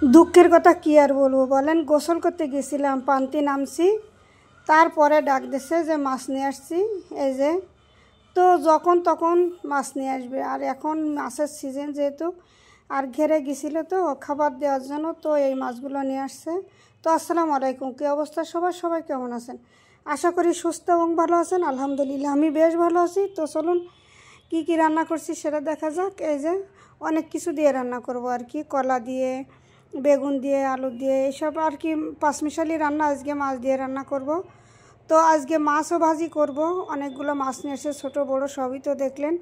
দুঃখের কথা কি আর বলবো বলেন। গোসল করতে গেছিলাম, পান্তি নামছি, তারপরে ডাক দিছে যে মাছ নিয়ে আসছি। এই যে তো যখন তখন মাছ নিয়ে আসবে, আর এখন মাছের সিজন যেহেতু, আর ঘেরে গেছিল তো খাবার দেওয়ার জন্য, তো এই মাছগুলো নিয়ে আসছে। তো আসসালামু আলাইকুম, কী অবস্থা সবাই কেমন আছেন? আশা করি সুস্থ এবং ভালো আছেন। আলহামদুলিল্লাহ আমি বেশ ভালো আছি। তো চলুন কি রান্না করছি সেটা দেখা যাক। এই যে অনেক কিছু দিয়ে রান্না করব আর কি, কলা দিয়ে, বেগুন দিয়ে, আলু দিয়ে, এইসব আর কি পাঁচমিশালি রান্না। আজকে মাছ দিয়ে রান্না করব। তো আজকে মাছও ভাজি করব। অনেকগুলো মাছ নিয়ে এসে ছোটো বড়ো সবই তো দেখলেন।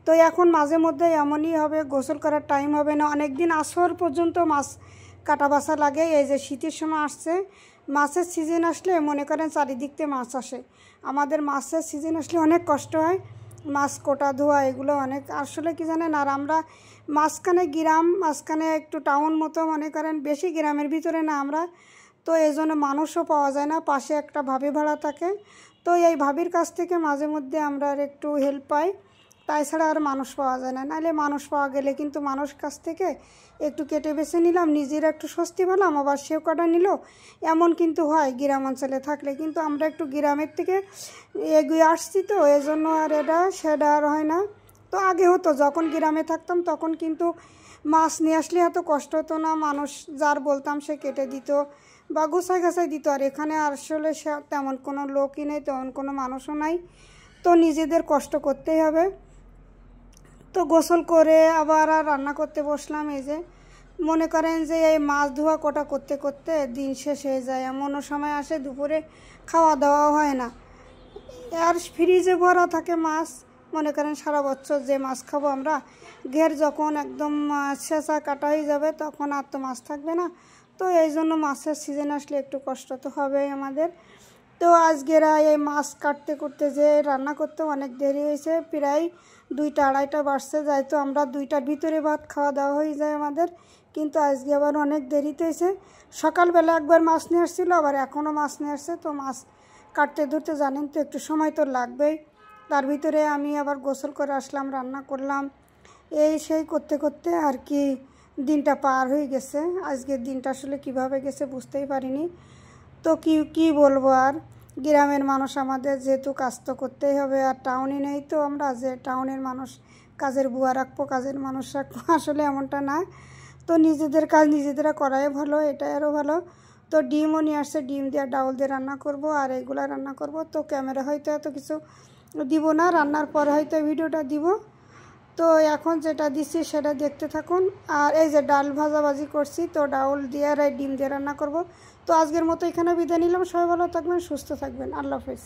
তো এখন মাঝে মধ্যে এমনই হবে, গোসল করার টাইম হবে না, অনেক দিন আসর পর্যন্ত মাছ কাটা বাছা লাগে। এই যে শীতের সময় আসছে, মাছের সিজন আসলে মনে করেন চারিদিকতে মাছ আসে। আমাদের মাছের সিজন আসলে অনেক কষ্ট হয়, মাছ কোটা ধোয়া এগুলো অনেক। আসলে কি জানেন, আর আমরা মাঝখানে গ্রাম, মাঝখানে একটু টাউন মতো মনে করেন, বেশি গ্রামের ভিতরে না আমরা। তো এই জন্য মানুষও পাওয়া যায় না, পাশে একটা ভাবি ভাড়া থাকে। তো এই ভাবির কাছ থেকে মাঝে মধ্যে আমরা আর একটু হেল্প পাই, তাই ছাড়া আর মানুষ পাওয়া যায় না। নাহলে মানুষ পাওয়া গেলে কিন্তু মানুষ কাছ থেকে একটু কেটে বেছে নিলাম, নিজের একটু স্বস্তি পেলাম, আবার সেও কাটা নিল। এমন কিন্তু হয় গ্রাম অঞ্চলে থাকলে, কিন্তু আমরা একটু গ্রামের থেকে এগিয়ে আসছি, তো এই জন্য আর সেটা আর হয় না। তো আগে হতো, যখন গ্রামে থাকতাম তখন কিন্তু মাছ নিয়ে আসলে এত কষ্ট হতো না, মানুষ যার বলতাম সে কেটে দিত বা গোছাই দিত। আর এখানে আসলে সে তেমন কোনো লোকই নেই, তেমন কোনো মানুষও নাই, তো নিজেদের কষ্ট করতেই হবে। তো গোসল করে আবার আর রান্না করতে বসলাম। এই যে মনে করেন যে এই মাছ ধোয়া কোটা করতে করতে দিন শেষ হয়ে যায়, এমনও সময় আসে দুপুরে খাওয়া দাওয়া হয় না। আর ফ্রিজে ভরা থাকে মাছ, মনে করেন সারা বছর যে মাছ খাবো আমরা, ঘের যখন একদম শেষা কাটা হয়ে যাবে তখন আর তো মাছ থাকবে না। তো এই জন্য মাছের সিজন আসলে একটু কষ্ট তো হবেই আমাদের। তো আজকেরা এই মাছ কাটতে করতে যে রান্না করতে অনেক দেরি হয়েছে, প্রায় 2টা 2:30 বাজছে যায়। তো আমরা 2টার ভিতরে ভাত খাওয়া দাওয়া হয়ে যায় আমাদের, কিন্তু আজকে আবার অনেক দেরিতে হয়েছে। সকালবেলা একবার মাছ নিয়ে আসছিলো, আবার এখনও মাছ নিয়ে আসছে। তো মাছ কাটতে ধরতে জানেন তো একটু সময় তো লাগবেই। তার ভিতরে আমি আবার গোসল করে আসলাম, রান্না করলাম, এই সেই করতে করতে আর কি দিনটা পার হয়ে গেছে। আজকের দিনটা আসলে কিভাবে গেছে বুঝতেই পারিনি। তো কি বলবো আর, গ্রামের মানুষ আমাদের যেহেতু কাজ তো করতেই হবে, আর টাউনে নেই তো আমরা যে টাউনের মানুষ কাজের বুয়া রাখবো, কাজের মানুষ রাখবো, আসলে এমনটা না। তো নিজেদের কাজ নিজেদেরা করাই ভালো, এটাই আরও ভালো। তো ডিমও নিয়ে আসছে, ডিম দিয়ে ডাউল দিয়ে রান্না করব, আর এগুলা রান্না করব। তো ক্যামেরা হয়তো এত কিছু দিব না, রান্নার পরে হয়তো ভিডিওটা দিব। তো এখন যেটা দিচ্ছি সেটা দেখতে থাকুন। আর এই যে ডাল ভাজাভাজি করছি, তো ডাউল দিয়ে আর ডিম দিয়ে রান্না করব। তো আজকের মতো এখানে বিদায় নিলাম। সবাই ভালো থাকবেন, সুস্থ থাকবেন, আল্লাহ হাফেজ।